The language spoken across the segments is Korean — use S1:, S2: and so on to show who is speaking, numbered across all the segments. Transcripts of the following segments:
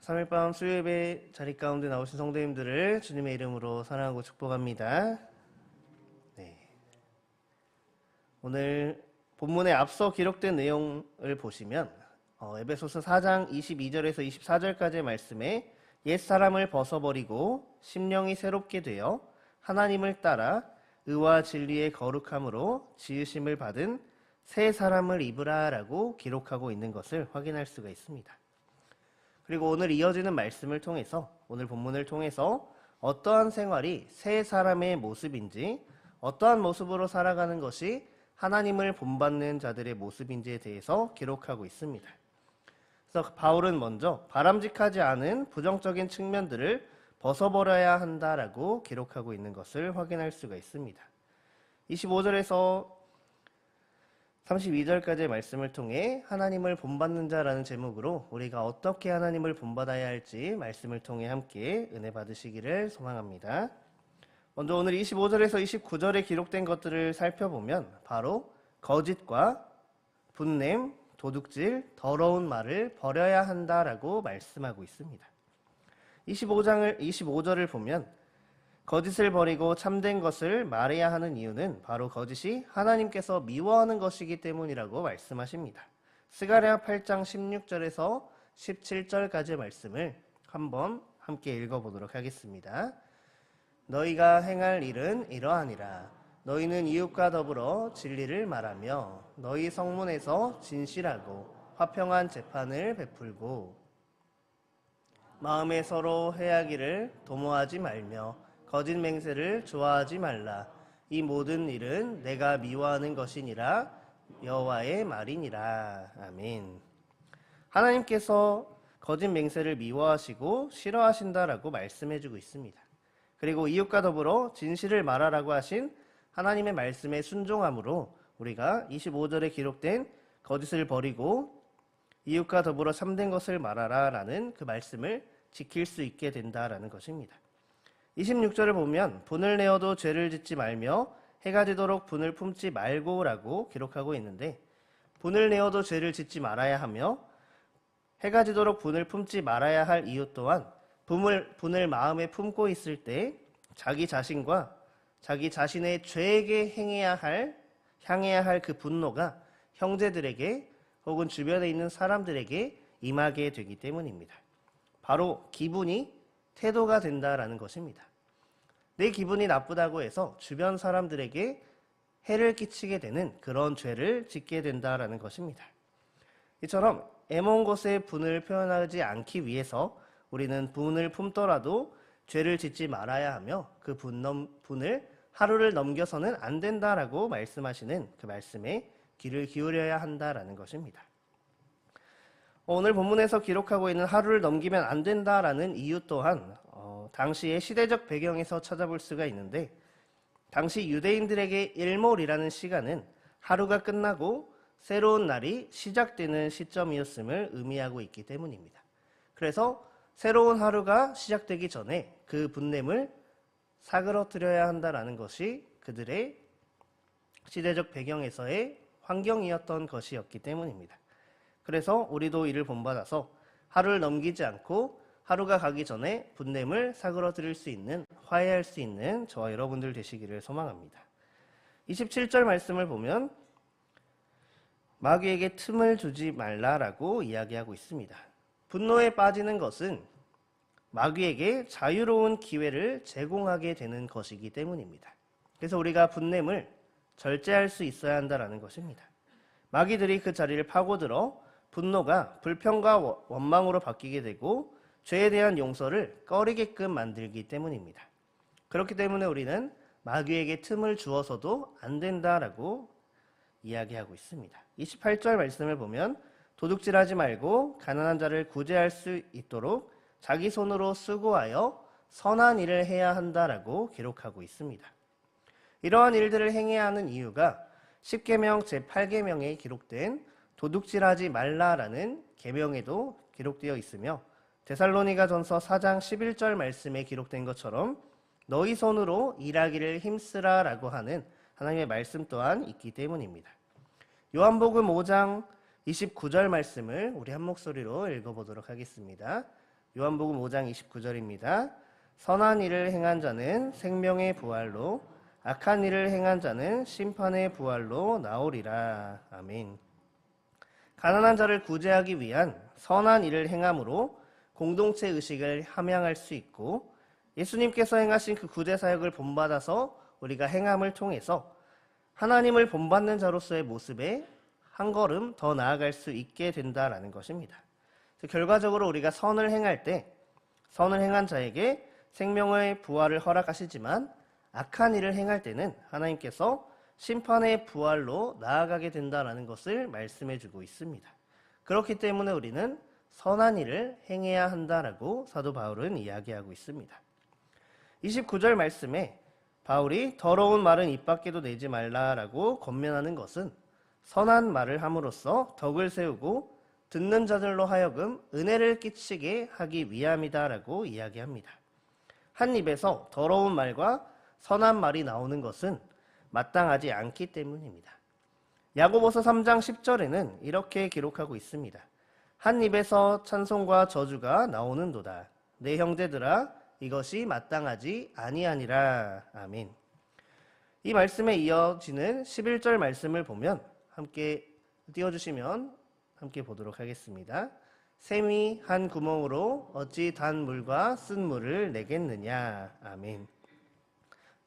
S1: 3일밤 수요예배 자리 가운데 나오신 성도님들을 주님의 이름으로 사랑하고 축복합니다. 네. 오늘 본문에 앞서 기록된 내용을 보시면 에베소서 4장 22절에서 24절까지의 말씀에 옛사람을 벗어버리고 심령이 새롭게 되어 하나님을 따라 의와 진리의 거룩함으로 지으심을 받은 새 사람을 입으라 라고 기록하고 있는 것을 확인할 수가 있습니다. 그리고 오늘 이어지는 말씀을 통해서, 오늘 본문을 통해서 어떠한 생활이 새 사람의 모습인지, 어떠한 모습으로 살아가는 것이 하나님을 본받는 자들의 모습인지에 대해서 기록하고 있습니다. 그래서 바울은 먼저 바람직하지 않은 부정적인 측면들을 벗어버려야 한다라고 기록하고 있는 것을 확인할 수가 있습니다. 25절에서 32절까지의 말씀을 통해 하나님을 본받는 자라는 제목으로 우리가 어떻게 하나님을 본받아야 할지 말씀을 통해 함께 은혜 받으시기를 소망합니다. 먼저 오늘 25절에서 29절에 기록된 것들을 살펴보면 바로 거짓과 분냄, 도둑질, 더러운 말을 버려야 한다라고 말씀하고 있습니다. 25절을 보면 거짓을 버리고 참된 것을 말해야 하는 이유는 바로 거짓이 하나님께서 미워하는 것이기 때문이라고 말씀하십니다. 스가랴 8장 16절에서 17절까지의 말씀을 한번 함께 읽어보도록 하겠습니다. 너희가 행할 일은 이러하니라. 너희는 이웃과 더불어 진리를 말하며 너희 성문에서 진실하고 화평한 재판을 베풀고 마음에 서로 해하기를 도모하지 말며 거짓 맹세를 좋아하지 말라. 이 모든 일은 내가 미워하는 것이니라. 여호와의 말이니라. 아멘. 하나님께서 거짓 맹세를 미워하시고 싫어하신다라고 말씀해주고 있습니다. 그리고 이웃과 더불어 진실을 말하라고 하신 하나님의 말씀에 순종함으로 우리가 25절에 기록된 거짓을 버리고 이웃과 더불어 참된 것을 말하라 라는 그 말씀을 지킬 수 있게 된다라는 것입니다. 26절을 보면 분을 내어도 죄를 짓지 말며 해가 지도록 분을 품지 말고 라고 기록하고 있는데, 분을 내어도 죄를 짓지 말아야 하며 해가 지도록 분을 품지 말아야 할 이유 또한 분을 마음에 품고 있을 때 자기 자신과 자기 자신의 죄에게 향해야 할 그 분노가 형제들에게 혹은 주변에 있는 사람들에게 임하게 되기 때문입니다. 바로 기분이 태도가 된다라는 것입니다. 내 기분이 나쁘다고 해서 주변 사람들에게 해를 끼치게 되는 그런 죄를 짓게 된다라는 것입니다. 이처럼 애먼 것에 분을 표현하지 않기 위해서 우리는 분을 품더라도 죄를 짓지 말아야 하며 그 분을 하루를 넘겨서는 안 된다라고 말씀하시는 그 말씀에 귀를 기울여야 한다라는 것입니다. 오늘 본문에서 기록하고 있는 하루를 넘기면 안 된다라는 이유 또한 당시의 시대적 배경에서 찾아볼 수가 있는데, 당시 유대인들에게 일몰이라는 시간은 하루가 끝나고 새로운 날이 시작되는 시점이었음을 의미하고 있기 때문입니다. 그래서 새로운 하루가 시작되기 전에 그 분냄을 사그러뜨려야 한다라는 것이 그들의 시대적 배경에서의 환경이었던 것이었기 때문입니다. 그래서 우리도 이를 본받아서 하루를 넘기지 않고 하루가 가기 전에 분냄을 사그러뜨릴 수 있는, 화해할 수 있는 저와 여러분들 되시기를 소망합니다. 27절 말씀을 보면 마귀에게 틈을 주지 말라라고 이야기하고 있습니다. 분노에 빠지는 것은 마귀에게 자유로운 기회를 제공하게 되는 것이기 때문입니다. 그래서 우리가 분냄을 절제할 수 있어야 한다는 것입니다. 마귀들이 그 자리를 파고들어 분노가 불평과 원망으로 바뀌게 되고 죄에 대한 용서를 꺼리게끔 만들기 때문입니다. 그렇기 때문에 우리는 마귀에게 틈을 주어서도 안 된다라고 이야기하고 있습니다. 28절 말씀을 보면 도둑질하지 말고 가난한 자를 구제할 수 있도록 자기 손으로 수고하여 선한 일을 해야 한다라고 기록하고 있습니다. 이러한 일들을 행해야 하는 이유가 10계명 제8계명에 기록된 도둑질하지 말라라는 계명에도 기록되어 있으며, 데살로니가전서 4장 11절 말씀에 기록된 것처럼 너희 손으로 일하기를 힘쓰라라고 하는 하나님의 말씀 또한 있기 때문입니다. 요한복음 5장 29절 말씀을 우리 한 목소리로 읽어보도록 하겠습니다. 요한복음 5장 29절입니다. 선한 일을 행한 자는 생명의 부활로, 악한 일을 행한 자는 심판의 부활로 나오리라. 아멘. 가난한 자를 구제하기 위한 선한 일을 행함으로 공동체 의식을 함양할 수 있고, 예수님께서 행하신 그 구제 사역을 본받아서 우리가 행함을 통해서 하나님을 본받는 자로서의 모습에 한 걸음 더 나아갈 수 있게 된다라는 것입니다. 결과적으로 우리가 선을 행할 때 선을 행한 자에게 생명의 부활을 허락하시지만, 악한 일을 행할 때는 하나님께서 심판의 부활로 나아가게 된다라는 것을 말씀해 주고 있습니다. 그렇기 때문에 우리는 선한 일을 행해야 한다라고 사도 바울은 이야기하고 있습니다. 29절 말씀에 바울이 더러운 말은 입 밖에도 내지 말라라고 권면하는 것은 선한 말을 함으로써 덕을 세우고 듣는 자들로 하여금 은혜를 끼치게 하기 위함이다라고 이야기합니다. 한 입에서 더러운 말과 선한 말이 나오는 것은 마땅하지 않기 때문입니다. 야고보서 3장 10절에는 이렇게 기록하고 있습니다. 한 입에서 찬송과 저주가 나오는도다. 내 형제들아, 이것이 마땅하지 아니하니라. 아멘. 이 말씀에 이어지는 11절 말씀을 보면 함께 띄워주시면 함께 보도록 하겠습니다. 샘이 한 구멍으로 어찌 단 물과 쓴 물을 내겠느냐. 아멘.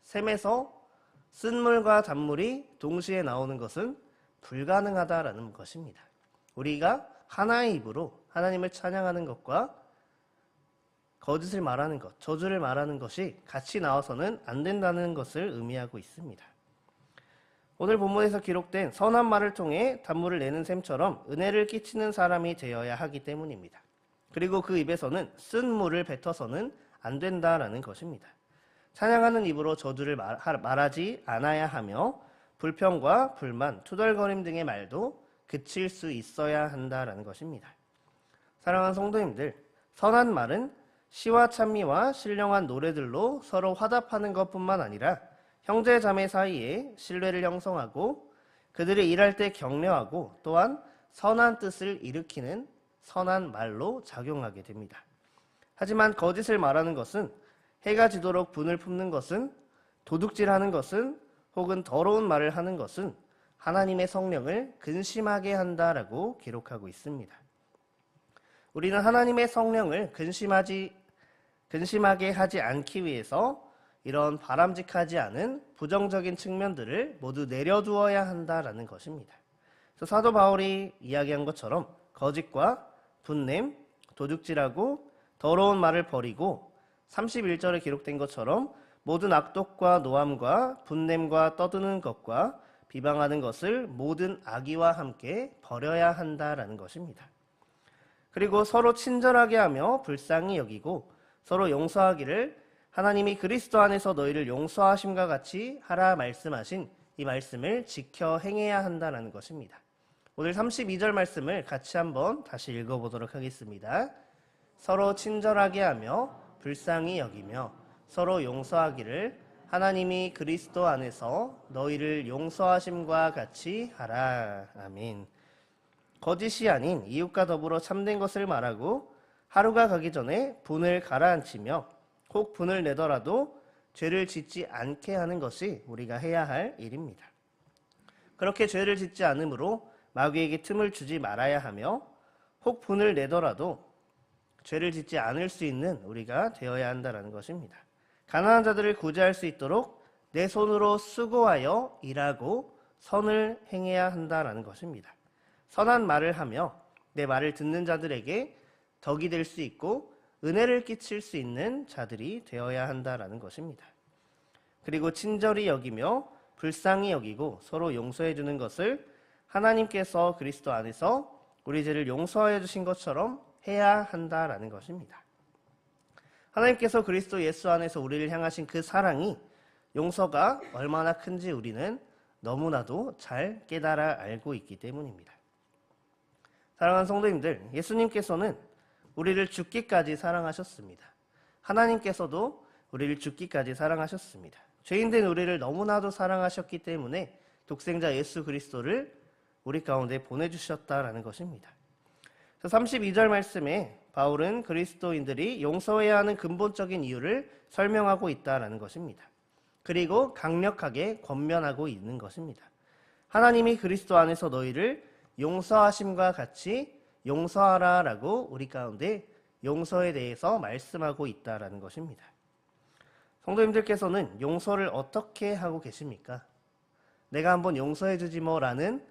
S1: 샘에서 쓴 물과 단물이 동시에 나오는 것은 불가능하다라는 것입니다. 우리가 하나의 입으로 하나님을 찬양하는 것과 거짓을 말하는 것, 저주를 말하는 것이 같이 나와서는 안 된다는 것을 의미하고 있습니다. 오늘 본문에서 기록된 선한 말을 통해 단물을 내는 셈처럼 은혜를 끼치는 사람이 되어야 하기 때문입니다. 그리고 그 입에서는 쓴 물을 뱉어서는 안 된다라는 것입니다. 찬양하는 입으로 저주를 말하지 않아야 하며 불평과 불만, 투덜거림 등의 말도 그칠 수 있어야 한다라는 것입니다. 사랑하는 성도님들, 선한 말은 시와 찬미와 신령한 노래들로 서로 화답하는 것뿐만 아니라 형제 자매 사이에 신뢰를 형성하고 그들이 일할 때 격려하고 또한 선한 뜻을 일으키는 선한 말로 작용하게 됩니다. 하지만 거짓을 말하는 것은, 해가 지도록 분을 품는 것은, 도둑질하는 것은, 혹은 더러운 말을 하는 것은 하나님의 성령을 근심하게 한다라고 기록하고 있습니다. 우리는 하나님의 성령을 근심하게 하지 않기 위해서 이런 바람직하지 않은 부정적인 측면들을 모두 내려두어야 한다라는 것입니다. 그래서 사도 바울이 이야기한 것처럼 거짓과 분냄, 도둑질하고 더러운 말을 버리고 31절에 기록된 것처럼 모든 악독과 노함과 분냄과 떠드는 것과 비방하는 것을 모든 악의와 함께 버려야 한다라는 것입니다. 그리고 서로 친절하게 하며 불쌍히 여기고 서로 용서하기를 하나님이 그리스도 안에서 너희를 용서하심과 같이 하라 말씀하신 이 말씀을 지켜 행해야 한다는 것입니다. 오늘 32절 말씀을 같이 한번 다시 읽어보도록 하겠습니다. 서로 친절하게 하며 불쌍히 여기며 서로 용서하기를 하나님이 그리스도 안에서 너희를 용서하심과 같이 하라. 아멘. 거짓이 아닌 이웃과 더불어 참된 것을 말하고 하루가 가기 전에 분을 가라앉히며 혹 분을 내더라도 죄를 짓지 않게 하는 것이 우리가 해야 할 일입니다. 그렇게 죄를 짓지 않으므로 마귀에게 틈을 주지 말아야 하며 혹 분을 내더라도 죄를 짓지 않을 수 있는 우리가 되어야 한다는 것입니다. 가난한 자들을 구제할 수 있도록 내 손으로 수고하여 일하고 선을 행해야 한다는 것입니다. 선한 말을 하며 내 말을 듣는 자들에게 덕이 될 수 있고 은혜를 끼칠 수 있는 자들이 되어야 한다는 것입니다. 그리고 친절히 여기며 불쌍히 여기고 서로 용서해 주는 것을 하나님께서 그리스도 안에서 우리 죄를 용서해 주신 것처럼 해야 한다는 것입니다. 하나님께서 그리스도 예수 안에서 우리를 향하신 그 사랑이, 용서가 얼마나 큰지 우리는 너무나도 잘 깨달아 알고 있기 때문입니다. 사랑하는 성도님들, 예수님께서는 우리를 죽기까지 사랑하셨습니다. 하나님께서도 우리를 죽기까지 사랑하셨습니다. 죄인된 우리를 너무나도 사랑하셨기 때문에 독생자 예수 그리스도를 우리 가운데 보내주셨다라는 것입니다. 32절 말씀에 바울은 그리스도인들이 용서해야 하는 근본적인 이유를 설명하고 있다라는 것입니다. 그리고 강력하게 권면하고 있는 것입니다. 하나님이 그리스도 안에서 너희를 용서하심과 같이 용서하라라고 우리 가운데 용서에 대해서 말씀하고 있다라는 것입니다. 성도님들께서는 용서를 어떻게 하고 계십니까? 내가 한번 용서해 주지 뭐라는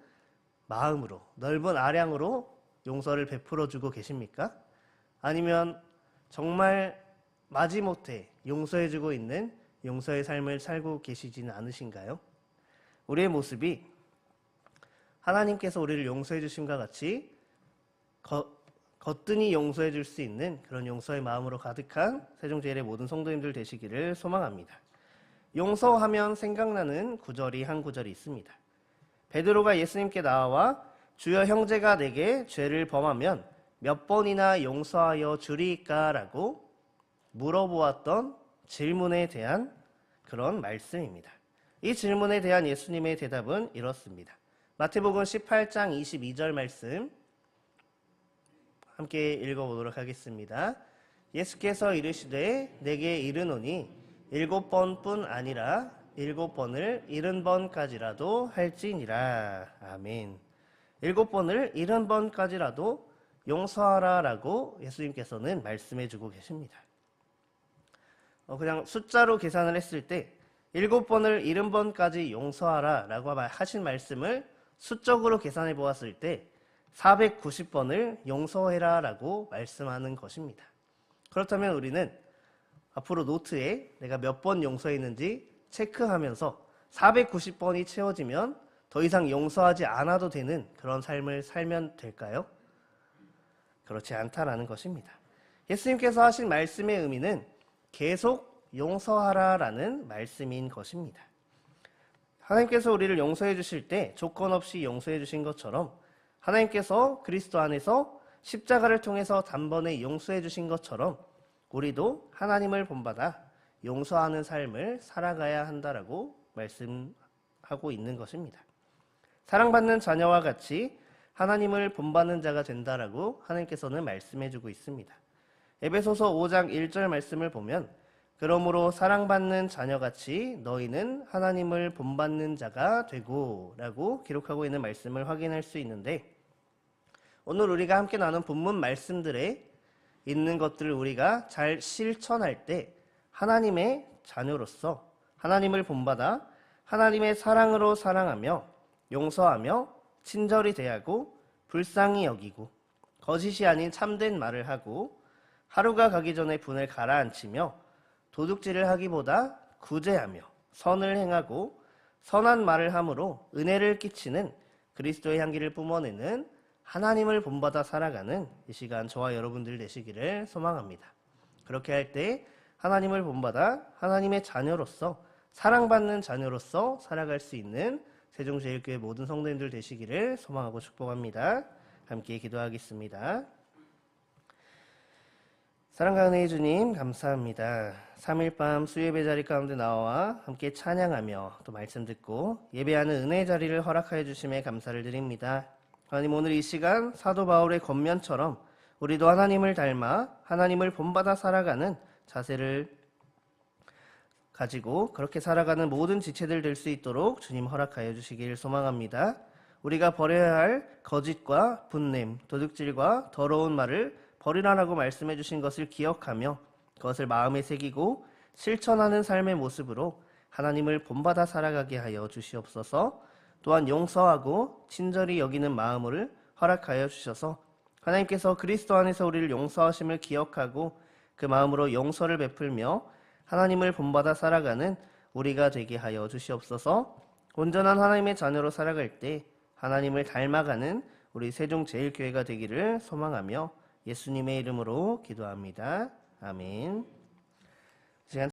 S1: 마음으로, 넓은 아량으로 용서를 베풀어 주고 계십니까? 아니면 정말 마지못해 용서해 주고 있는 용서의 삶을 살고 계시지는 않으신가요? 우리의 모습이 하나님께서 우리를 용서해 주심과 같이 거뜬히 용서해 줄 수 있는 그런 용서의 마음으로 가득한 세종제일의 모든 성도님들 되시기를 소망합니다. 용서하면 생각나는 구절이 한 구절이 있습니다. 베드로가 예수님께 나와 주여 형제가 내게 죄를 범하면 몇 번이나 용서하여 주리까? 라고 물어보았던 질문에 대한 그런 말씀입니다. 이 질문에 대한 예수님의 대답은 이렇습니다. 마태복음 18장 22절 말씀 함께 읽어보도록 하겠습니다. 예수께서 이르시되 내게 이르노니 7번뿐 아니라 7번을 70번까지라도 할지니라. 아멘. 7번을 70번까지라도 용서하라라고 예수님께서는 말씀해주고 계십니다. 그냥 숫자로 계산을 했을 때 7번을 70번까지 용서하라라고 하신 말씀을 수적으로 계산해 보았을 때 490번을 용서해라라고 말씀하는 것입니다. 그렇다면 우리는 앞으로 노트에 내가 몇 번 용서했는지 체크하면서 490번이 채워지면 더 이상 용서하지 않아도 되는 그런 삶을 살면 될까요? 그렇지 않다라는 것입니다. 예수님께서 하신 말씀의 의미는 계속 용서하라라는 말씀인 것입니다. 하나님께서 우리를 용서해 주실 때 조건 없이 용서해 주신 것처럼 하나님께서 그리스도 안에서 십자가를 통해서 단번에 용서해 주신 것처럼 우리도 하나님을 본받아 용서하는 삶을 살아가야 한다라고 말씀하고 있는 것입니다. 사랑받는 자녀와 같이 하나님을 본받는 자가 된다라고 하나님께서는 말씀해주고 있습니다. 에베소서 5장 1절 말씀을 보면 그러므로 사랑받는 자녀같이 너희는 하나님을 본받는 자가 되고 라고 기록하고 있는 말씀을 확인할 수 있는데 오늘 우리가 함께 나눈 본문 말씀들에 있는 것들을 우리가 잘 실천할 때 하나님의 자녀로서 하나님을 본받아 하나님의 사랑으로 사랑하며 용서하며 친절히 대하고 불쌍히 여기고 거짓이 아닌 참된 말을 하고 하루가 가기 전에 분을 가라앉히며 도둑질을 하기보다 구제하며 선을 행하고 선한 말을 함으로 은혜를 끼치는 그리스도의 향기를 뿜어내는 하나님을 본받아 살아가는 이 시간 저와 여러분들 되시기를 소망합니다. 그렇게 할 때 하나님을 본받아 하나님의 자녀로서 사랑받는 자녀로서 살아갈 수 있는 세종제일교회 모든 성도님들 되시기를 소망하고 축복합니다. 함께 기도하겠습니다. 사랑과 은혜의 주님 감사합니다. 3일 밤 수예배 자리 가운데 나와 함께 찬양하며 또 말씀 듣고 예배하는 은혜의 자리를 허락하여 주심에 감사를 드립니다. 하나님 오늘 이 시간 사도 바울의 권면처럼 우리도 하나님을 닮아 하나님을 본받아 살아가는 자세를 가지고 그렇게 살아가는 모든 지체들 될 수 있도록 주님 허락하여 주시길 소망합니다. 우리가 버려야 할 거짓과 분냄, 도둑질과 더러운 말을 버리라라고 말씀해 주신 것을 기억하며 그것을 마음에 새기고 실천하는 삶의 모습으로 하나님을 본받아 살아가게 하여 주시옵소서. 또한 용서하고 친절히 여기는 마음을 허락하여 주셔서 하나님께서 그리스도 안에서 우리를 용서하심을 기억하고 그 마음으로 용서를 베풀며 하나님을 본받아 살아가는 우리가 되게 하여 주시옵소서. 온전한 하나님의 자녀로 살아갈 때 하나님을 닮아가는 우리 세종제일교회가 되기를 소망하며 예수님의 이름으로 기도합니다. 아멘.